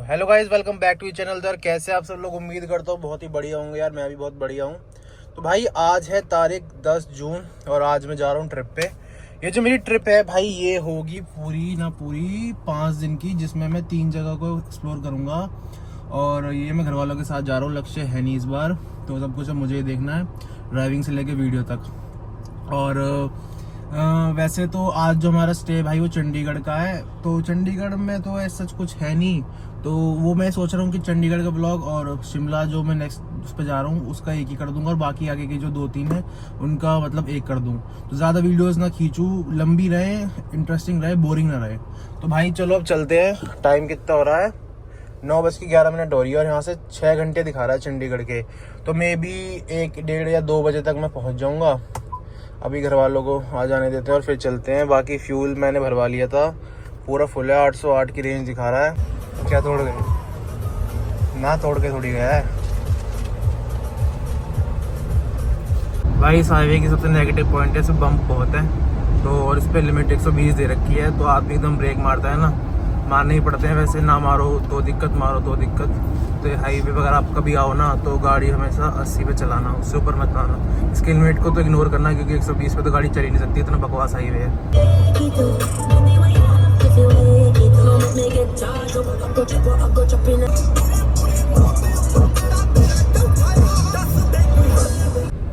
Hello guys, welcome back to channel दर। कैसे आप सब लोग? उम्मीद करता हूँ बहुत ही बढ़िया होंगे यार। मैं भी बहुत बढ़िया हूँ। तो भाई आज है तारीख 10 जून और आज मैं जा रहा हूँ ट्रिप पे। ये जो मेरी ट्रिप है भाई, ये होगी पूरी 5 दिन की, जिसमें मैं 3 जगह को एक्सप्लोर करूँगा। और ये मैं घर वालों के साथ जा रहा हूँ। लक्ष्य है नहीं इस बार, तो सब कुछ अब मुझे ही देखना है, ड्राइविंग से लेके वीडियो तक। और वैसे तो आज जो हमारा स्टे भाई वो चंडीगढ़ का है। तो चंडीगढ़ में तो ऐसा कुछ है नहीं, तो वो मैं सोच रहा हूँ कि चंडीगढ़ का ब्लॉग और शिमला जो मैं नेक्स्ट उस पर जा रहा हूँ उसका एक ही कर दूंगा, और बाकी आगे के जो 2-3 है उनका मतलब एक कर दूँ। तो ज़्यादा वीडियोस ना खींचूँ, लंबी रहे, इंटरेस्टिंग रहे, बोरिंग ना रहे। तो भाई चलो अब चलते हैं। टाइम कितना हो रहा है? 9:11 हो रही है और यहाँ से 6 घंटे दिखा रहा है चंडीगढ़ के। तो मे बी 1, 1:30 या 2 बजे तक मैं पहुँच जाऊँगा। अभी घर वालों को आ जाने देते हैं और फिर चलते हैं। बाकी फ्यूल मैंने भरवा लिया था, पूरा फुल है। 808 की रेंज दिखा रहा है। क्या तोड़ गए? ना तोड़ के थोड़ी गया है भाई। इस हाईवे की सबसे नेगेटिव पॉइंट है, इसमें बम्प बहुत है। तो और इस पर लिमिट 120 दे रखी है, तो आदमी एकदम ब्रेक मारता है ना, मारने ही पड़ते हैं। वैसे ना मारो तो दिक्कत, मारो तो दिक्कत। तो हाईवे पे अगर आप कभी आओ ना, तो गाड़ी हमेशा 80 पे चलाना, उससे ऊपर मत आना। इसके लिमिट को तो इग्नोर करना, क्योंकि 120 पे तो गाड़ी चल ही नहीं सकती, इतना बकवास हाईवे है।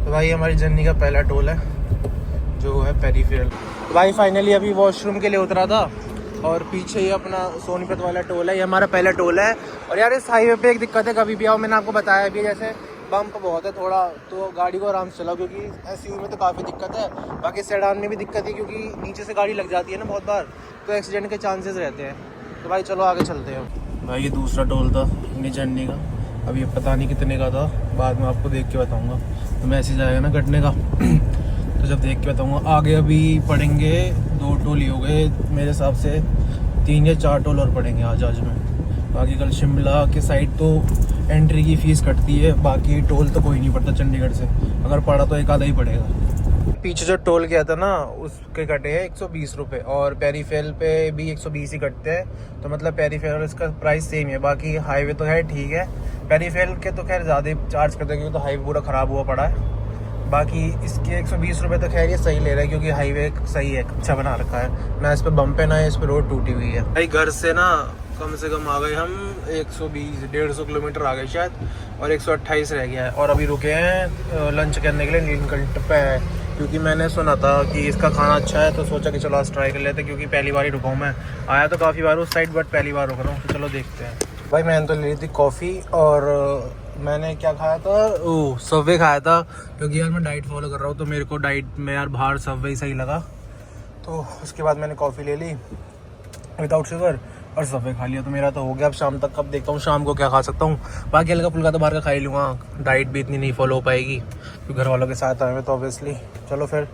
तो भाई हमारी जर्नी का पहला टोल है जो है पेरीफेरल। तो भाई फाइनली अभी वॉशरूम के लिए उतरा था, और पीछे ही अपना सोनीपत वाला टोल है। ये हमारा पहला टोल है। और यार इस हाईवे पे एक दिक्कत है, कभी भी आओ, मैंने आपको बताया भी, जैसे बम्प बहुत है थोड़ा, तो गाड़ी को आराम से चलाओ, क्योंकि एसयूवी में तो काफ़ी दिक्कत है। बाकी सेडान में भी दिक्कत है, क्योंकि नीचे से गाड़ी लग जाती है ना बहुत बार, तो एक्सीडेंट के चांसेस रहते हैं। तो भाई चलो आगे चलते हैं। भाई ये दूसरा टोल था अपनी जर्नी का। अब ये पता नहीं कितने का था, बाद में आपको देख के बताऊँगा। तो मैसेज आएगा ना कटने का तो जब देख के बताऊँगा। आगे अभी पड़ेंगे 2 टोल ही हो गए मेरे हिसाब से, 3 या 4 टोल और पड़ेंगे आज में। बाकी कल शिमला के साइड तो एंट्री की फ़ीस कटती है, बाकी टोल तो कोई नहीं पड़ता चंडीगढ़ से। अगर पड़ा तो एक आधा ही पड़ेगा। पीछे जो टोल गया था ना, उसके कटे हैं 120 रुपये, और पेरीफेरल पे भी 120 ही कटते हैं। तो मतलब पेरीफेरल इसका प्राइस सेम है। बाकी हाईवे तो है ठीक है, पेरीफेरल के तो खैर ज़्यादा चार्ज करते हैं, क्योंकि तो हाईवे पूरा ख़राब हुआ पड़ा है। बाकी इसके 120 रुपये तो खैर ये सही ले रहा है, क्योंकि हाईवे सही है, अच्छा बना रखा है ना। इस पर बम्प है ना, इस पर रोड टूटी हुई है। भाई घर से ना कम से कम आ गए हम 120-150 किलोमीटर आ गए शायद, और 128 रह गया है। और अभी रुके हैं लंच करने के लिए नीलकंठ पे है, क्योंकि मैंने सुना था कि इसका खाना अच्छा है, तो सोचा कि चलो आज ट्राई कर लेते हैं। क्योंकि पहली बार ही रुका हूँ मैं, आया तो काफ़ी बार उस साइड, बट पहली बार रुक रहा हूँ। तो चलो देखते हैं। भाई मैंने तो ले ली थी कॉफ़ी, और मैंने क्या खाया था, सबवे खाया था, क्योंकि यार मैं डाइट फॉलो कर रहा हूँ। तो मेरे को डाइट में यार बाहर सबवे ही सही लगा। तो उसके बाद मैंने कॉफ़ी ले ली विदाउट शुगर और सबवे खा लिया। तो मेरा तो हो गया। अब शाम तक कब देखता हूँ शाम को क्या खा सकता हूँ। बाकी हल्का फुल्का तो बाहर का खा ही लूँगा, डाइट भी इतनी नहीं फॉलो हो पाएगी, क्योंकि घर वालों के साथ आए हुए तो ऑब्वियसली। चलो फिर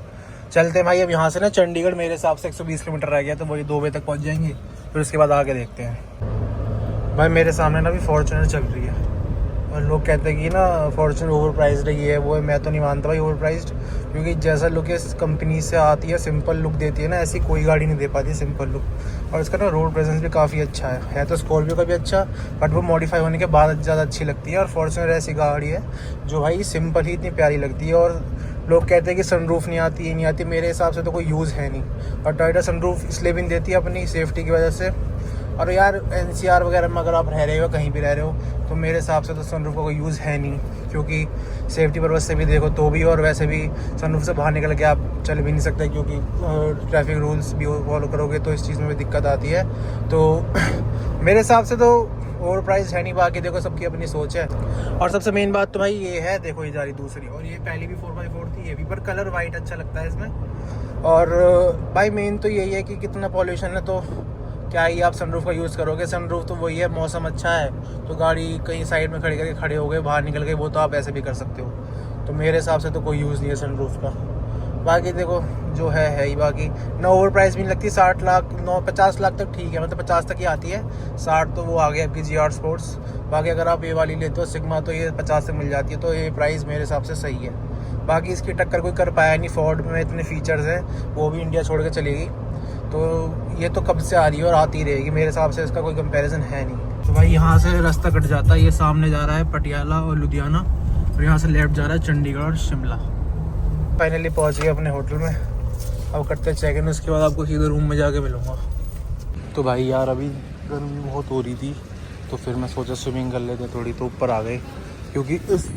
चलते हैं भाई। अब यहाँ से ना चंडीगढ़ मेरे हिसाब से 120 किलोमीटर रह गया, तो वही 2 बजे तक पहुँच जाएंगे। फिर उसके बाद आगे देखते हैं। भाई मेरे सामने ना अभी फॉर्च्यूनर चल रही है, और लोग कहते हैं कि ना फॉर्च्यूनर ओवर प्राइज्ड है, ये है वो है। मैं तो नहीं मानता भाई ओवर प्राइज्ड, क्योंकि जैसा लुक इस कंपनी से आती है, सिंपल लुक देती है ना, ऐसी कोई गाड़ी नहीं दे पाती सिंपल लुक। और इसका ना रोड प्रेजेंस भी काफ़ी अच्छा है तो स्कॉर्पियो का भी अच्छा, बट वो मॉडिफाई होने के बाद ज़्यादा अच्छी लगती है। और फॉर्च्यूनर ऐसी गाड़ी है जो भाई सिंपल ही इतनी प्यारी लगती है। और लोग कहते हैं कि सनरूफ नहीं आती, ये नहीं आती, मेरे हिसाब से तो कोई यूज़ है नहीं। और टोयोटा सनरूफ इसलिए भी नहीं देती है अपनी सेफ्टी की वजह से। और यार NCR वगैरह में अगर आप रह रहे हो, कहीं भी रह रहे हो, तो मेरे हिसाब से तो सनरूफ का कोई यूज़ है नहीं, क्योंकि सेफ्टी पर्पज़ से भी देखो तो भी, और वैसे भी सनरूफ से बाहर निकल के आप चल भी नहीं सकते, क्योंकि ट्रैफिक रूल्स भी फॉलो करोगे तो इस चीज़ में भी दिक्कत आती है। तो मेरे हिसाब से तो ओवर प्राइस है नहीं। बाकी देखो सबकी अपनी सोच है। और सबसे मेन बात तो भाई ये है, देखो ये जा रही दूसरी, और ये पहली भी 4x4 थी, ये भी, पर कलर वाइट अच्छा लगता है इसमें। और भाई मेन तो यही है कि कितना पॉल्यूशन है, तो क्या ही आप सनरूफ का यूज़ करोगे। सनरूफ तो वही है, मौसम अच्छा है तो गाड़ी कहीं साइड में खड़ी करके खड़े हो गए, बाहर निकल गए, वो तो आप ऐसे भी कर सकते हो। तो मेरे हिसाब से तो कोई यूज़ नहीं है सनरूफ का। बाकी देखो जो है ही। बाकी ना ओवर प्राइस भी नहीं लगती। 60 लाख 50 लाख तक ठीक है, मतलब 50 तक ही आती है। 60 तो वो आ गया आपकी GR स्पोर्ट्स। बाकी अगर आप ये वाली लेते हो सिग्मा, तो ये 50 तक मिल जाती है। तो ये प्राइस मेरे हिसाब से सही है। बाकी इसकी टक्कर कोई कर पाया नहीं। फोर्ड में इतने फीचर्स हैं, वो भी इंडिया छोड़ के चलेगी। तो ये तो कब से आ रही है और आती रहेगी, मेरे हिसाब से इसका कोई कंपैरिजन है नहीं। तो भाई यहाँ से रास्ता कट जाता है, ये सामने जा रहा है पटियाला और लुधियाना, और यहाँ से लेफ्ट जा रहा है चंडीगढ़ और शिमला। फाइनली पहुँच गए अपने होटल में, अब करते चेक इन, उसके बाद आपको सीधे रूम में जाके मिलूँगा। तो भाई यार अभी गर्मी बहुत हो रही थी, तो फिर मैं सोचा स्विमिंग कर लेते थोड़ी, तो ऊपर आ गए, क्योंकि इस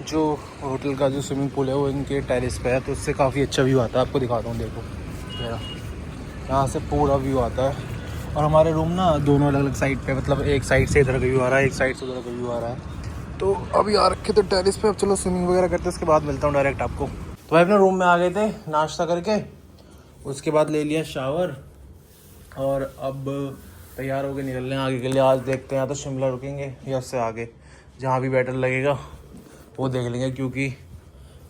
जो होटल का जो स्विमिंग पूल है वो इनके टेरेस पे है, तो उससे काफ़ी अच्छा व्यू आता है। आपको दिखाता हूँ, देखो मेरा यहाँ से पूरा व्यू आता है। और हमारे रूम ना दोनों अलग अलग साइड पे, मतलब एक साइड से इधर का व्यू आ रहा है, एक साइड से उधर का व्यू आ रहा है। तो अभी आ रखे तो टेरेस पे, अब चलो स्विमिंग वगैरह करते हैं, उसके बाद मिलता हूँ डायरेक्ट आपको। तो भाई अपने रूम में आ गए थे नाश्ता करके, उसके बाद ले लिया शावर, और अब तैयार होके निकल रहे हैं आगे के लिए। आज देखते हैं, या तो शिमला रुकेंगे या उससे आगे जहाँ भी बेटर लगेगा वो देख लेंगे, क्योंकि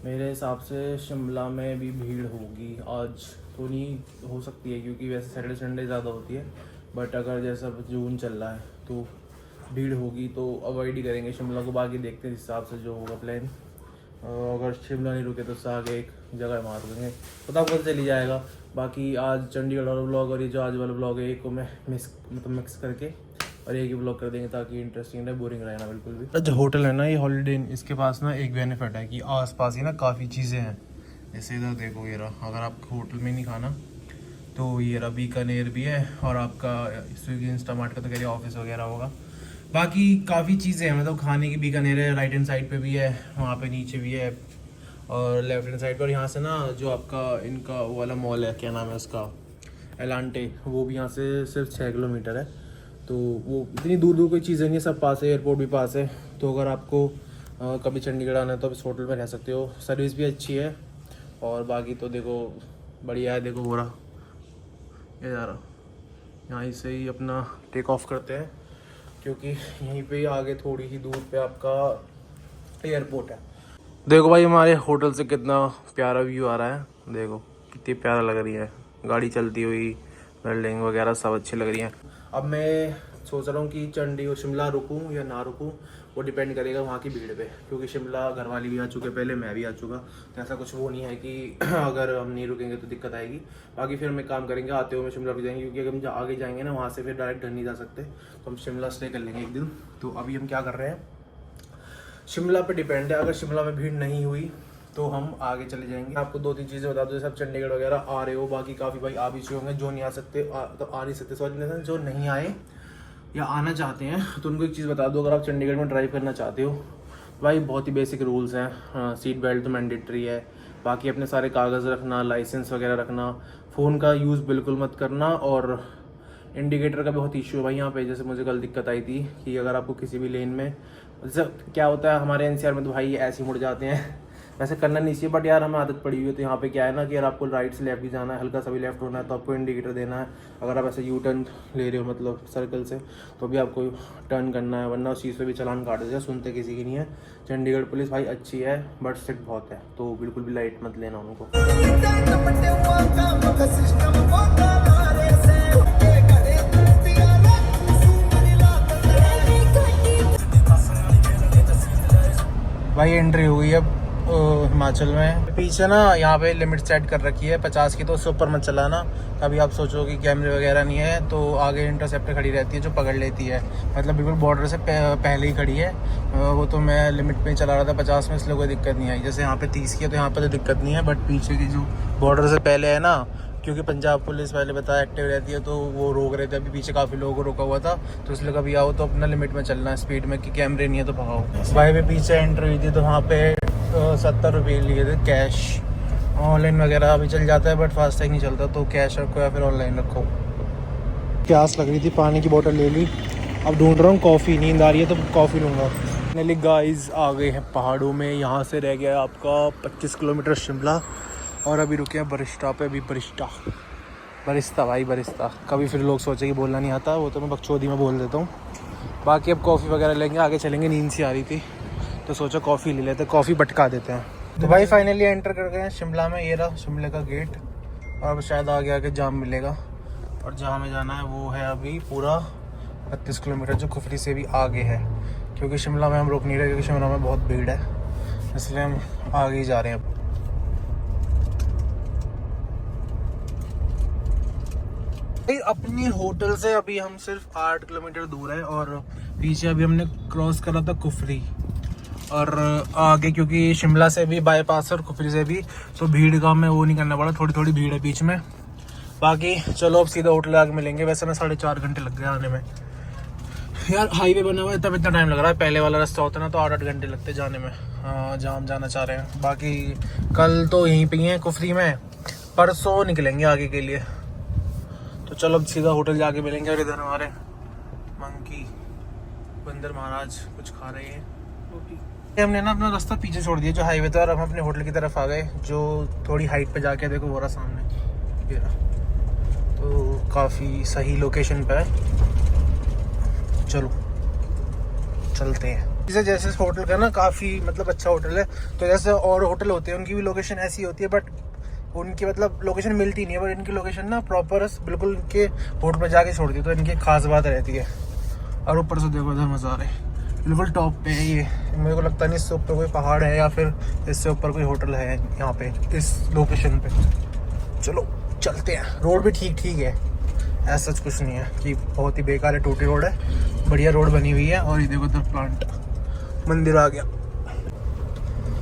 मेरे हिसाब से शिमला में भी भीड़ होगी आज, तो नहीं हो सकती है, क्योंकि वैसे सैटरडे संडे ज़्यादा होती है, बट अगर जैसा जून चल रहा है तो भीड़ होगी, तो अवॉइड ही करेंगे शिमला को। बाकी देखते हैं जिस हिसाब से जो होगा प्लान। अगर शिमला नहीं रुके तो उससे आगे एक जगह मार देंगे, पता कब चली जाएगा। बाकी आज चंडीगढ़ वाला ब्लॉग और ये जो आज वाला ब्लॉग है, एक को मैं मिक्स करके और एक ही ब्लॉग कर देंगे, ताकि इंटरेस्टिंग रहे, बोरिंग रहे ना बिल्कुल भी। जो होटल है ना ये हॉलीडे इन, इसके पास ना एक बेनिफिट है कि आसपास ही ना काफ़ी चीज़ें हैं। जैसे इधर देखो, ये रहा, अगर आपको होटल में नहीं खाना तो ये रहा बीकानेर भी है, और आपका स्विगी इंस्टामार्ट का तो कह रही ऑफिस वगैरह होगा। बाकी काफ़ी चीज़ें हैं, मतलब खाने की। बीकानेर है, राइट हैंड साइड पे भी है, वहाँ पे नीचे भी है, और लेफ्ट हैंड साइड पर। यहाँ से ना जो आपका इनका वो वाला मॉल है, क्या नाम है उसका, एलांटे, वो भी यहाँ से सिर्फ 6 किलोमीटर है। तो वो इतनी दूर दूर कोई चीज़ें नहीं है, सब पास है, एयरपोर्ट भी पास है। तो अगर आपको कभी चंडीगढ़ आना है तो आप इस होटल में रह सकते हो, सर्विस भी अच्छी है, और बाकी तो देखो बढ़िया है। देखो हो रहा ये जा रहा, यहाँ से ही अपना टेक ऑफ करते हैं, क्योंकि यहीं पे ही आगे थोड़ी ही दूर पे आपका एयरपोर्ट है। देखो भाई हमारे होटल से कितना प्यारा व्यू आ रहा है, देखो कितनी प्यारा लग रही है, गाड़ी चलती हुई, बिल्डिंग वगैरह सब अच्छी लग रही है। अब मैं सोच रहा हूँ कि चंडीगढ़ शिमला रुकूँ या ना रुकूँ, वो डिपेंड करेगा वहाँ की भीड़ पे, क्योंकि शिमला घर वाली भी आ चुके पहले, मैं भी आ चुका, तो ऐसा कुछ वो नहीं है कि अगर हम नहीं रुकेंगे तो दिक्कत आएगी। बाकी फिर हम एक काम करेंगे, आते हुए शिमला रुक जाएंगे, क्योंकि अगर हम आगे जाएंगे ना वहाँ से फिर डायरेक्ट घर नहीं जा सकते, तो हम शिमला स्टे कर लेंगे एक दिन। तो अभी हम क्या कर रहे हैं, शिमला पे डिपेंड है, अगर शिमला में भीड़ नहीं हुई तो हम आगे चले जाएंगे। आपको 2-3 चीज़ें बता दो, जैसे आप चंडीगढ़ वगैरह आ रहे हो, बाकी काफ़ी भाई आ भी चुके होंगे, जो नहीं आ सकते तो आ नहीं सकते, सॉरी, जो नहीं आए या आना चाहते हैं, तो उनको एक चीज़ बता दो, अगर आप चंडीगढ़ में ड्राइव करना चाहते हो भाई बहुत ही बेसिक रूल्स हैं। सीट बेल्ट तो मैंडेटरी है, बाकी अपने सारे कागज़ रखना, लाइसेंस वगैरह रखना, फ़ोन का यूज़ बिल्कुल मत करना, और इंडिकेटर का बहुत इशू है भाई यहाँ पे। जैसे मुझे कल दिक्कत आई थी कि अगर आपको किसी भी लेन में, जैसे क्या होता है हमारे एनसीआर में तो भाई ऐसे ही मुड़ जाते हैं, वैसे करना नहीं चाहिए, बट यार हमें आदत पड़ी हुई है। तो यहाँ पे क्या है ना कि यार आपको राइट से लेफ्ट भी जाना है, हल्का सा भी लेफ्ट होना है तो आपको इंडिकेटर देना है। अगर आप ऐसे यू टर्न ले रहे हो मतलब सर्कल से, तो भी आपको टर्न करना है, वरना उस चीज़ पे भी चालान काट देते हैं, सुनते किसी की नहीं है। चंडीगढ़ पुलिस भाई अच्छी है, बट स्ट्रिक्ट बहुत है, तो बिल्कुल भी लाइट मत लेना उनको। भाई एंट्री हुई है हिमाचल में। पीछे ना यहाँ पे लिमिट सेट कर रखी है 50 की, तो उससे ऊपर मत चलाना। कभी आप सोचो कि कैमरे वगैरह नहीं है, तो आगे इंटरसेप्टर खड़ी रहती है जो पकड़ लेती है, मतलब बिल्कुल बॉर्डर से पहले ही खड़ी है। वो तो मैं लिमिट पे चला रहा था 50 में, इसलिए कोई दिक्कत नहीं आई। जैसे यहाँ पे 30 की है तो यहाँ पे तो दिक्कत नहीं है, बट पीछे की जो बॉर्डर से पहले है ना, क्योंकि पंजाब पुलिस पहले बताया एक्टिव रहती है, तो वो रोक रहे थे। अभी पीछे काफ़ी लोगों को रोका हुआ था, तो इसलिए कभी आओ तो अपना लिमिट में चलना है स्पीड में, कि कैमरे नहीं है तो भगाओ। भाई पे पीछे एंट्री हुई थी तो वहाँ पे 70 रुपये लिए थे कैश। ऑनलाइन वगैरह अभी चल जाता है, बट फास्टैग नहीं चलता, तो कैश रखो या फिर ऑनलाइन रखो। प्यास लग रही थी, पानी की बोतल ले ली। अब ढूंढ रहा हूँ कॉफ़ी, नींद आ रही है तो कॉफ़ी लूँगा। फाइनली गाइस आ गए हैं पहाड़ों में। यहाँ से रह गया आपका 25 किलोमीटर शिमला, और अभी रुके हैं बरिस्टा पे। अभी बरिस्ता भाई बरिस्ता, कभी फिर लोग सोचे कि बोलना नहीं आता, वो तो मैं बकचोदी में बोल देता हूँ। बाकी अब कॉफ़ी वगैरह लेंगे, आगे चलेंगे। नींद सी आ रही थी तो सोचा कॉफ़ी ले लेते, कॉफ़ी बटका देते हैं। तो भाई फाइनली एंटर कर गए हैं शिमला में। ये रहा शिमला का गेट, और अब शायद आगे आगे जाम मिलेगा, और जहाँ हमें जाना है वो है अभी पूरा 32 किलोमीटर, जो कुफरी से भी आगे है। क्योंकि शिमला में हम रुक नहीं रहे, क्योंकि शिमला में बहुत भीड़ है, इसलिए हम आगे ही जा रहे हैं। अपनी होटल से अभी हम सिर्फ 8 किलोमीटर दूर है और पीछे अभी हमने क्रॉस करा था कुफरी और आगे क्योंकि शिमला से भी बाईपास और कुफरी से भी, तो भीड़ का हमें वो नहीं करना पड़ा, थोड़ी थोड़ी भीड़ है बीच में। बाकी चलो अब सीधा होटल आगे मिलेंगे। वैसे मैं 4.5 घंटे लग गए आने में यार, हाईवे बना हुआ है तब इतना टाइम लग रहा है, पहले वाला रास्ता होता ना तो 8 घंटे लगते जाने में। हाँ जहाँ हम जाना चाह रहे हैं। बाकी कल तो यहीं पे ही हैं कुफरी में, परसों निकलेंगे आगे के लिए। तो चलो अब सीधा होटल जाके मिलेंगे। और इधर हमारे मंकी बंदर महाराज कुछ खा रहे हैं रोटी। हमने ना अपना रास्ता पीछे छोड़ दिया जो हाईवे था और हम अपने होटल की तरफ आ गए, जो थोड़ी हाइट पे जाके देखो वो रहा सामने ये रहा। तो काफ़ी सही लोकेशन पे है। चलो चलते हैं। जैसे जैसे होटल का ना काफ़ी मतलब अच्छा होटल है, तो जैसे और होटल होते हैं उनकी भी लोकेशन ऐसी होती है, बट उनकी मतलब लोकेशन मिलती नहीं है, बट इनकी लोकेशन ना प्रॉपर बिल्कुल इनके होटल पर जाके छोड़ती है, तो इनकी खास बात रहती है। और ऊपर से देखो इधर मज़ा आ रहा है, बिल्कुल टॉप पे है ये। मेरे को लगता नहीं इससे ऊपर कोई पहाड़ है या फिर इससे ऊपर कोई होटल है यहाँ पे इस लोकेशन पे। चलो चलते हैं। रोड भी ठीक ठीक है, ऐसा कुछ नहीं है कि बहुत ही बेकार है, टूटी रोड है, बढ़िया रोड बनी हुई है। और ये देखो उधर प्लांट मंदिर आ गया।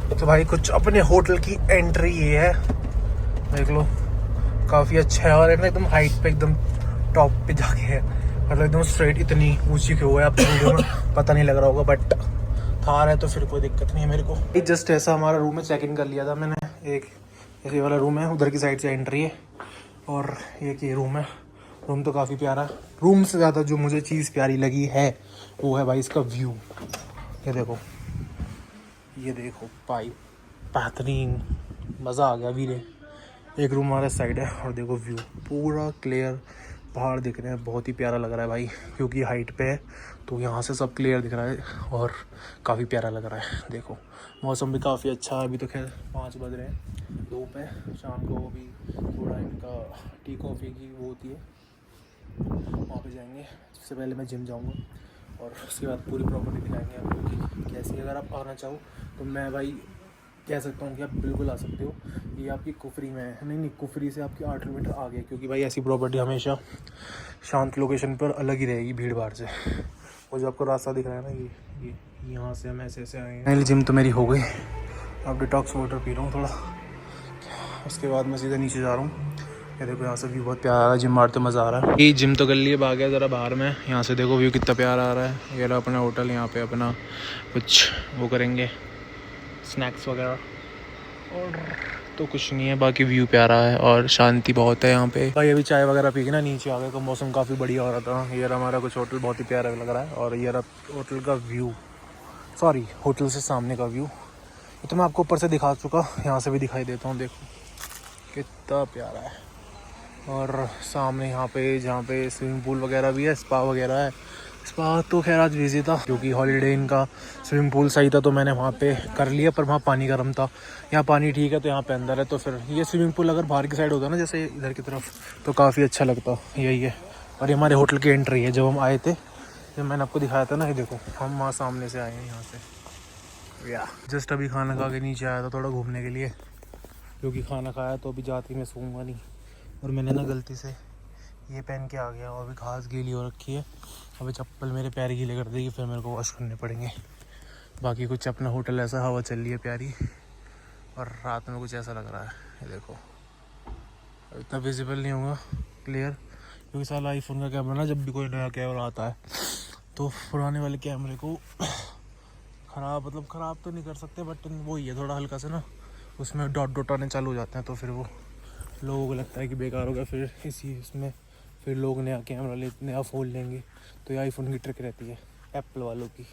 तो भाई कुछ अपने होटल की एंट्री ये है, देख लो काफ़ी अच्छा है। और एकदम हाइट पे एकदम टॉप पे जाके है, मतलब एकदम स्ट्रेट। इतनी ऊंची क्यों है आपको वीडियो में पता नहीं लग रहा होगा, बट थार है तो फिर कोई दिक्कत नहीं है मेरे को। जस्ट ऐसा हमारा रूम में चेक इन कर लिया था मैंने। एक ऐसे वाला रूम है, उधर की साइड से एंट्री है और एक ये रूम है। रूम तो काफ़ी प्यारा है। रूम से ज़्यादा जो मुझे चीज़ प्यारी लगी है वो है भाई इसका व्यू। ये देखो पाइप बेहतरीन, मज़ा आ गया वीरे। एक रूम हमारे साइड है और देखो व्यू पूरा क्लियर, पहाड़ दिख रहे हैं, बहुत ही प्यारा लग रहा है भाई, क्योंकि हाइट पे है तो यहाँ से सब क्लियर दिख रहा है और काफ़ी प्यारा लग रहा है। देखो मौसम भी काफ़ी अच्छा है, अभी तो खैर 5 बज रहे हैं, धूप है। शाम को भी थोड़ा इनका टी कॉफ़ी की वो होती है, वहाँ पे जाएंगे। सबसे पहले मैं जिम जाऊँगा और उसके बाद पूरी प्रॉपर्टी दिखाएंगे आपको कि कैसी। अगर आप आना चाहो तो मैं भाई कह सकता हूँ कि आप बिल्कुल आ सकते हो। ये आपकी कुफरी में है, नहीं कुफरी से आपकी 8 किलोमीटर आगे, क्योंकि भाई ऐसी प्रॉपर्टी हमेशा शांत लोकेशन पर अलग ही रहेगी भीड़ भाड़ से। वो जो आपको रास्ता दिख रहा है ना, ये यहाँ से हम ऐसे ऐसे आए हैं। जिम तो मेरी हो गई, अब डिटॉक्स वाटर पी रहा हूँ थोड़ा, उसके बाद मैं सीधा नीचे जा रहा हूँ। ये देखो यहाँ से व्यू बहुत प्यारा आ रहा है, जिम मारते मज़ा आ रहा है। ये जिम तो कर लिए, भाग गया ज़रा बाहर में। यहाँ से देखो व्यू कितना प्यारा आ रहा है। ये रहा अपना होटल, यहाँ पे अपना कुछ वो करेंगे स्नैक्स वगैरह, और तो कुछ नहीं है, बाकी व्यू प्यारा है और शांति बहुत है यहाँ पे। भाई अभी चाय वगैरह पी के ना नीचे आ गए, तो मौसम काफ़ी बढ़िया हो रहा था। ये रहा हमारा कुछ होटल, बहुत ही प्यारा लग रहा है। और ये रहा होटल का व्यू, सॉरी होटल से सामने का व्यू। तो मैं आपको ऊपर से दिखा चुका, यहाँ से भी दिखाई देता हूँ, देखो कितना प्यारा है। और सामने यहाँ पे जहाँ पे स्विमिंग पूल वगैरह भी है, स्पा वगैरह है। स्पा तो खैर आज बिजी था क्योंकि हॉलीडे इनका। स्विमिंग पूल सही था तो मैंने वहाँ पे कर लिया, पर वहाँ पानी गर्म था। यहाँ पानी ठीक है तो यहाँ पे अंदर है, तो फिर ये स्विमिंग पूल अगर बाहर की साइड होता ना जैसे इधर की तरफ, तो काफ़ी अच्छा लगता। यही है। और ये हमारे होटल की एंट्री है। जब हम आए थे, जब मैंने आपको दिखाया था ना, ये देखो हम वहाँ सामने से आए हैं यहाँ से। या जस्ट अभी खाना खा के नीचे आया था थोड़ा घूमने के लिए, क्योंकि खाना खाया तो अभी जाते ही मैं सोऊंगा नहीं। और मैंने ना गलती से ये पहन के आ गया और अभी घास गीली हो रखी है। अभी चप्पल मेरे पैर गीले कर देगी, फिर मेरे को वॉश करने पड़ेंगे। बाकी कुछ अपना होटल ऐसा, हवा चल रही है प्यारी, और रात में कुछ ऐसा लग रहा है। ये देखो इतना विजिबल नहीं होगा क्लियर, क्योंकि साला आईफोन का कैमरा ना, जब भी कोई नया कैमरा आता है तो पुराने वाले कैमरे को ख़राब तो नहीं कर सकते, बट वही है थोड़ा हल्का से ना उसमें डॉट आने चालू हो जाते हैं, तो फिर वो लोगों को लगता है कि बेकार होगा। फिर इसमें फिर लोग नया कैमरा नया फ़ोन लेंगे। तो ये आईफोन की ट्रिक रहती है एप्पल वालों की।